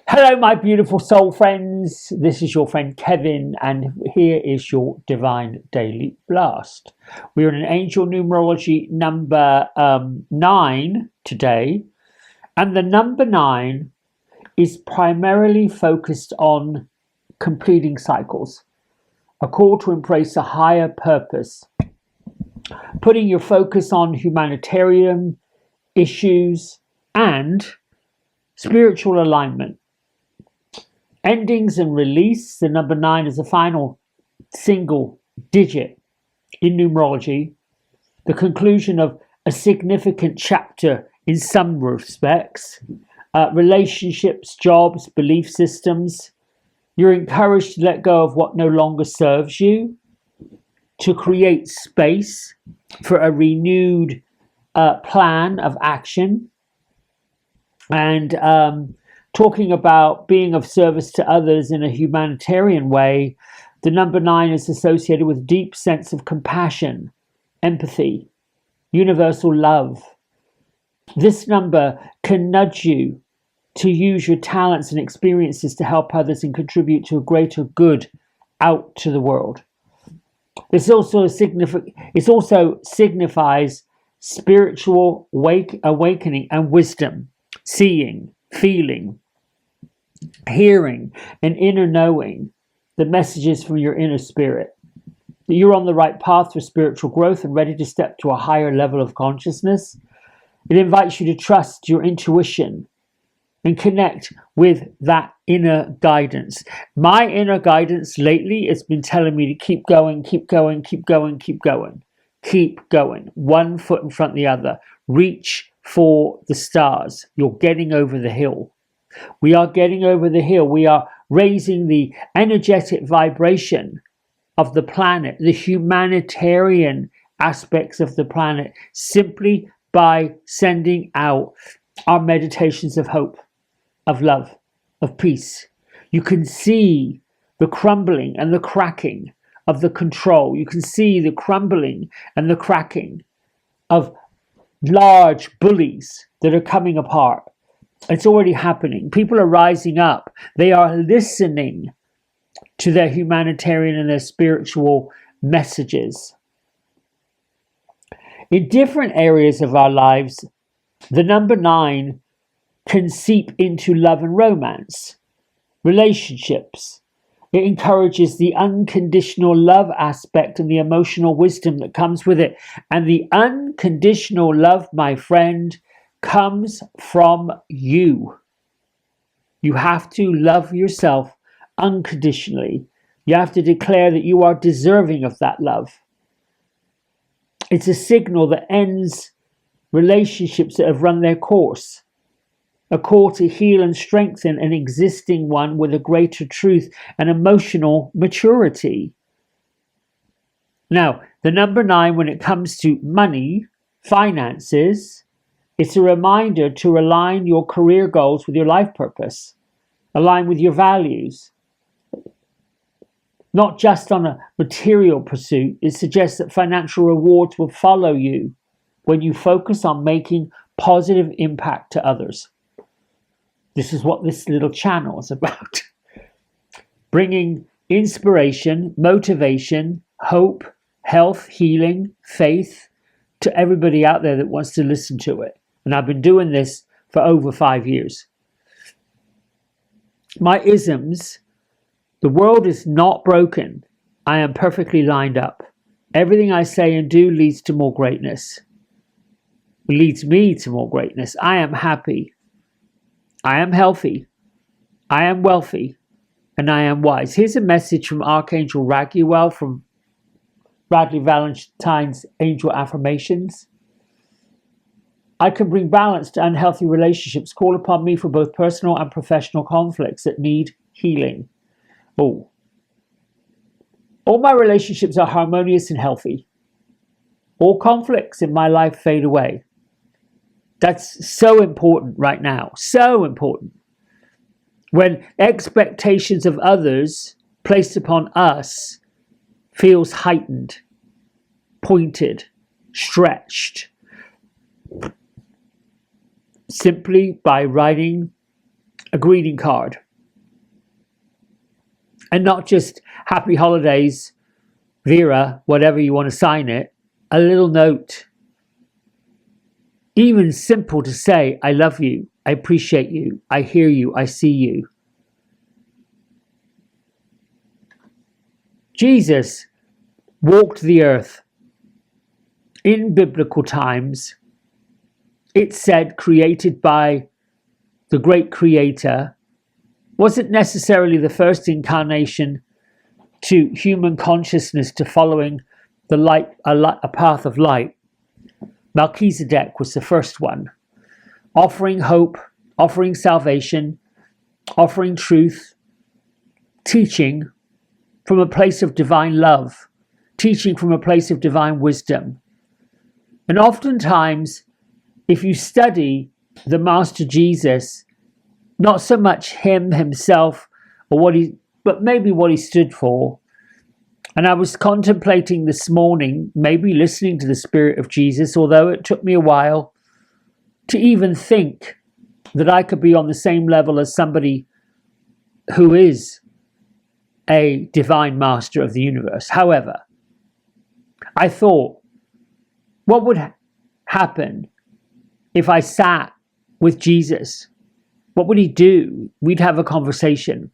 Hello, my beautiful soul friends. This is your friend Kevin, and here is your Divine Daily Blast. We're in an angel numerology number 9 today, and the number 9 is primarily focused on completing cycles, a call to embrace a higher purpose, putting your focus on humanitarian issues and spiritual alignment. Endings and release. The number 9 is the final single digit in numerology, the conclusion of a significant chapter in some respects, relationships, jobs, belief systems. You're encouraged to let go of what no longer serves you, to create space for a renewed plan of action, and talking about being of service to others in a humanitarian way. The number 9 is associated with deep sense of compassion, empathy, universal love. This number can nudge you to use your talents and experiences to help others and contribute to a greater good out to the world. It also signifies spiritual awakening and wisdom, seeing, feeling, hearing, and inner knowing the messages from your inner spirit. That you're on the right path for spiritual growth and ready to step to a higher level of consciousness. It invites you to trust your intuition and connect with that inner guidance. My inner guidance lately has been telling me to keep going, keep going, keep going, keep going, keep going. One foot in front of the other. Reach for the stars. You're getting over the hill. We are getting over the hill. We are raising the energetic vibration of the planet, the humanitarian aspects of the planet, simply by sending out our meditations of hope, of love, of peace. You can see the crumbling and the cracking of the control. You can see the crumbling and the cracking of large bullies that are coming apart. It's already happening. People are rising up. They are listening to their humanitarian and their spiritual messages. In different areas of our lives, the number 9 can seep into love and romance, relationships. It encourages the unconditional love aspect and the emotional wisdom that comes with it. And the unconditional love, my friend, comes from you. You have to love yourself unconditionally. You have to declare that you are deserving of that love. It's a signal that ends relationships that have run their course. A call to heal and strengthen an existing one with a greater truth and emotional maturity. Now, the number 9, when it comes to money, finances, it's a reminder to align your career goals with your life purpose, align with your values. Not just on a material pursuit, it suggests that financial rewards will follow you when you focus on making positive impact to others. This is what this little channel is about. Bringing inspiration, motivation, hope, health, healing, faith to everybody out there that wants to listen to it. And I've been doing this for over 5 years. My isms: the world is not broken. I am perfectly lined up. Everything I say and do leads to more greatness. Leads me to more greatness. I am happy. I am healthy. I am wealthy. And I am wise. Here's a message from Archangel Raguel from Bradley Valentine's Angel Affirmations. I can bring balance to unhealthy relationships. Call upon me for both personal and professional conflicts that need healing. Oh. All my relationships are harmonious and healthy. All conflicts in my life fade away. That's so important right now. So important. When expectations of others placed upon us feels heightened, pointed, stretched. Simply by writing a greeting card. And not just happy holidays, Vera, whatever you want to sign it, a little note. Even simple to say, I love you, I appreciate you, I hear you, I see you. Jesus walked the earth in biblical times. It said created by the great creator, wasn't necessarily the first incarnation to human consciousness to following the light, a path of light. Melchizedek was the first one, offering hope, offering salvation, offering truth, teaching from a place of divine love, teaching from a place of divine wisdom. And oftentimes, if you study the Master Jesus, not so much him himself or but maybe what he stood for. And I was contemplating this morning, maybe listening to the Spirit of Jesus, although it took me a while to even think that I could be on the same level as somebody who is a divine master of the universe. However, I thought, what would happen if I sat with Jesus? What would he do? We'd have a conversation.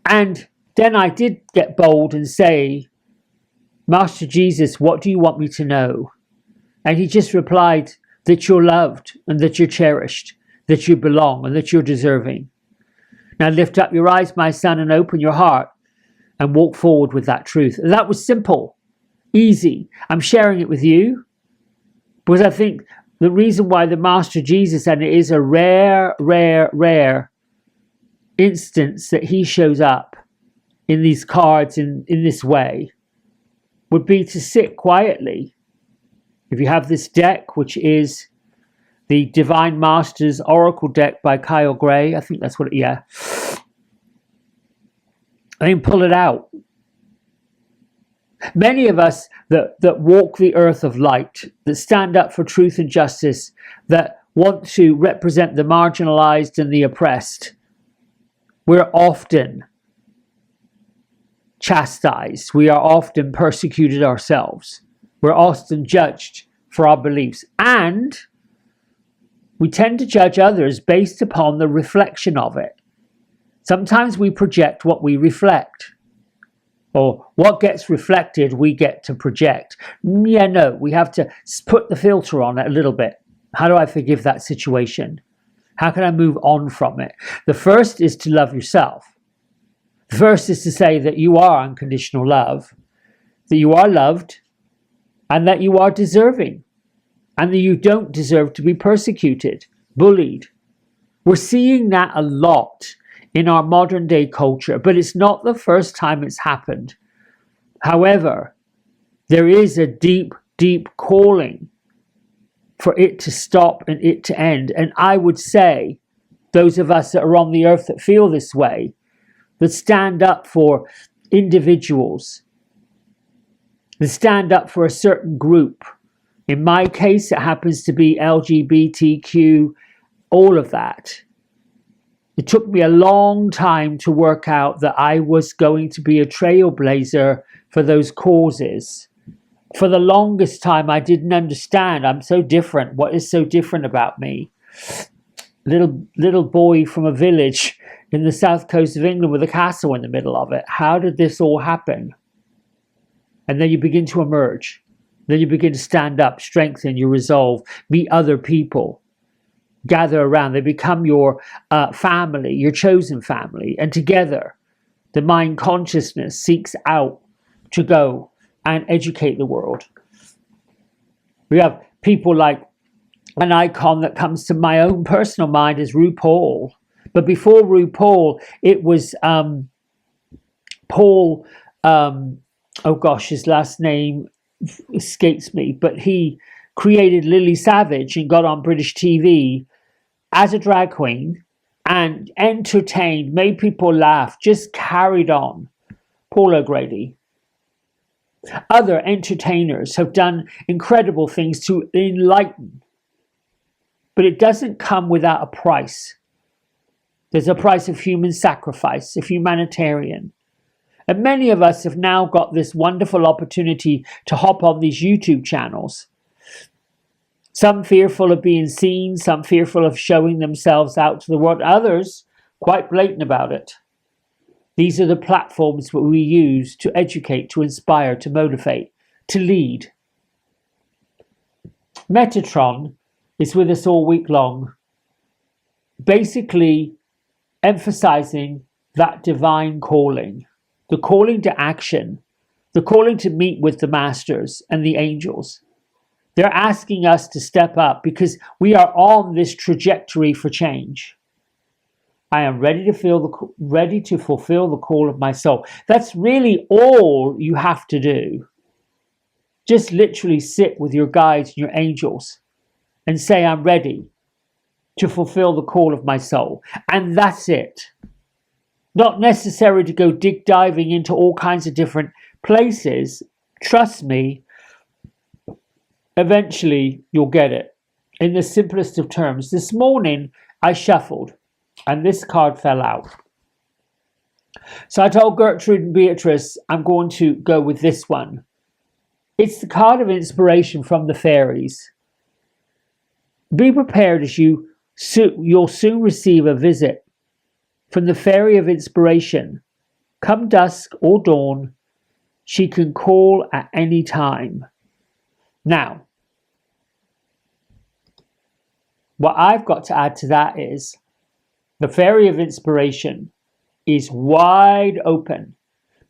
And then I did get bold and say, Master Jesus, what do you want me to know? And he just replied that you're loved and that you're cherished, that you belong and that you're deserving. Now lift up your eyes, my son, and open your heart and walk forward with that truth. And that was simple, easy. I'm sharing it with you because I think the reason why the Master Jesus, and it is a rare instance that he shows up in these cards in this way, would be to sit quietly. If you have this deck, which is the Divine Masters Oracle deck by Kyle Gray, I think that's what it, yeah. I mean, pull it out. Many of us that walk the earth of light, that stand up for truth and justice, that want to represent the marginalized and the oppressed, we're often chastised. We are often persecuted ourselves. We're often judged for our beliefs. And we tend to judge others based upon the reflection of it. Sometimes we project what we reflect. Or what gets reflected, we get to project. Yeah, no, we have to put the filter on it a little bit. How do I forgive that situation? How can I move on from it? The first is to love yourself. The first is to say that you are unconditional love, that you are loved, and that you are deserving, and that you don't deserve to be persecuted, bullied. We're seeing that a lot in our modern day culture, but it's not the first time it's happened. However, there is a deep calling for it to stop and it to end. And I would say, those of us that are on the earth that feel this way, that stand up for individuals, that stand up for a certain group. In my case, it happens to be LGBTQ, all of that. It took me a long time to work out that I was going to be a trailblazer for those causes. For the longest time, I didn't understand. I'm so different. What is so different about me? Little boy from a village in the south coast of England with a castle in the middle of it. How did this all happen? And then you begin to emerge. Then you begin to stand up, strengthen your resolve, meet other people, gather around. They become your family, your chosen family. And together, the mind consciousness seeks out to go and educate the world. We have people like, an icon that comes to my own personal mind is RuPaul. But before RuPaul, it was Paul, oh gosh, his last name escapes me, but he created Lily Savage and got on British TV as a drag queen and entertained, made people laugh, just carried on. Paul O'Grady. Other entertainers have done incredible things to enlighten. but it doesn't come without a price. There's a price of human sacrifice, of humanitarian. And many of us have now got this wonderful opportunity to hop on these YouTube channels. Some fearful of being seen, some fearful of showing themselves out to the world, others quite blatant about it. These are the platforms that we use to educate, to inspire, to motivate, to lead. Metatron is with us all week long, basically emphasizing that divine calling, the calling to action, the calling to meet with the masters and the angels. They're asking us to step up because we are on this trajectory for change. I am ready to fulfill the call of my soul. That's really all you have to do. Just literally sit with your guides and your angels and say, I'm ready to fulfill the call of my soul. And that's it. Not necessary to go diving into all kinds of different places. Trust me, eventually you'll get it. In the simplest of terms, this morning I shuffled and this card fell out. So I told Gertrude and Beatrice, I'm going to go with this one. It's the card of inspiration from the fairies. Be prepared as you'll soon receive a visit from the fairy of inspiration. Come dusk or dawn, she can call at any time. Now, what I've got to add to that is the fairy of inspiration is wide open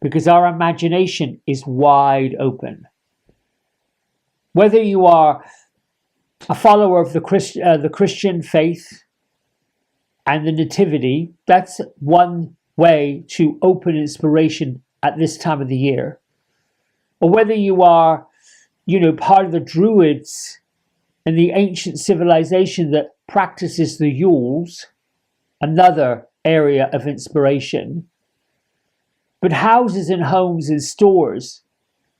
because our imagination is wide open. Whether you are a follower of the Christian faith and the nativity, that's one way to open inspiration at this time of the year. Or whether you are, part of the Druids and the ancient civilization that practices the Yules, another area of inspiration. But houses and homes and stores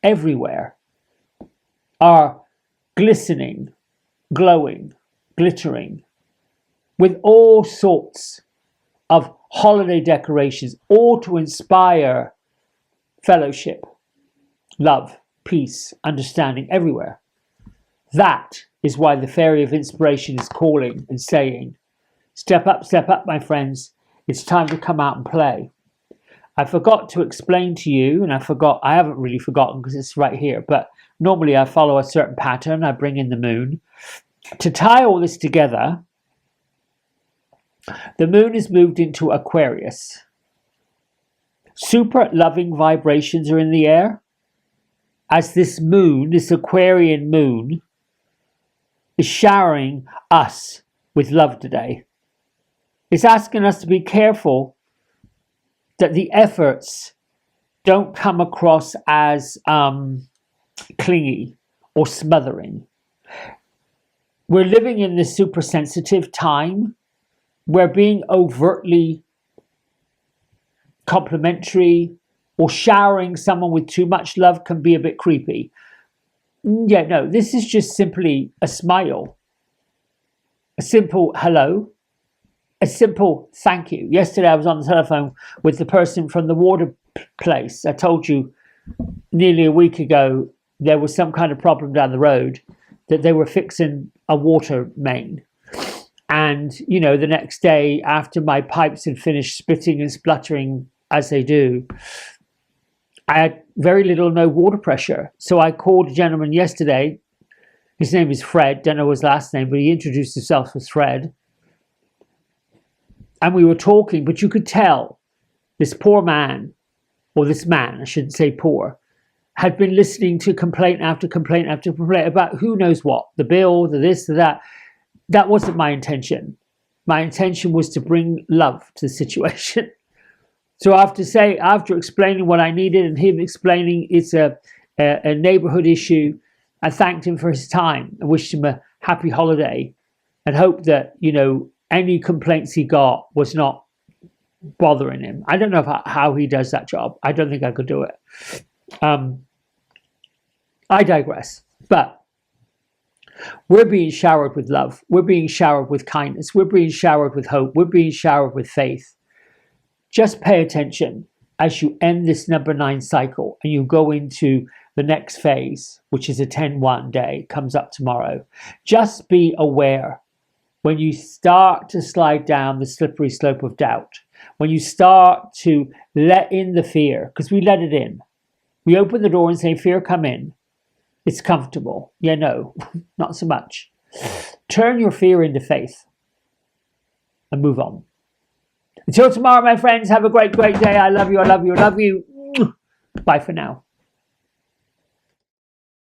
everywhere are glistening, glowing, glittering, with all sorts of holiday decorations, all to inspire fellowship, love, peace, understanding everywhere. That is why the fairy of inspiration is calling and saying, step up, my friends. It's time to come out and play. I forgot to explain to you, and I haven't really forgotten because it's right here, but normally I follow a certain pattern. I bring in the moon. To tie all this together, the moon is moved into Aquarius. Super loving vibrations are in the air as this moon, this Aquarian moon, is showering us with love today. It's asking us to be careful that the efforts don't come across as clingy or smothering. We're living in this super sensitive time where being overtly complimentary or showering someone with too much love can be a bit creepy. Yeah, no, this is just simply a smile, a simple hello, a simple thank you. Yesterday I was on the telephone with the person from the water place. I told you nearly a week ago there was some kind of problem down the road that they were fixing a water main. And, the next day after my pipes had finished spitting and spluttering as they do, I had very little or no water pressure. So I called a gentleman yesterday. His name is Fred. Don't know his last name, but he introduced himself as Fred. And we were talking, but you could tell this poor man, or this man, I shouldn't say poor, had been listening to complaint after complaint after complaint about who knows what, the bill, the this, the that. That wasn't my intention. My intention was to bring love to the situation. So after explaining what I needed and him explaining it's a neighborhood issue, I thanked him for his time. I wished him a happy holiday and hoped that, any complaints he got was not bothering him. I don't know how he does that job. I don't think I could do it. I digress. But We're being showered with love. We're being showered with kindness. We're being showered with hope. We're being showered with faith. Just pay attention as you end this number 9 cycle and you go into the next phase, which is a 10-1 day, comes up tomorrow. Just be aware when you start to slide down the slippery slope of doubt, when you start to let in the fear, because we let it in. We open the door and say, fear, come in. It's comfortable. Yeah, no, not so much. Turn your fear into faith and move on. Until tomorrow, my friends, have a great, great day. I love you, I love you, I love you. Bye for now.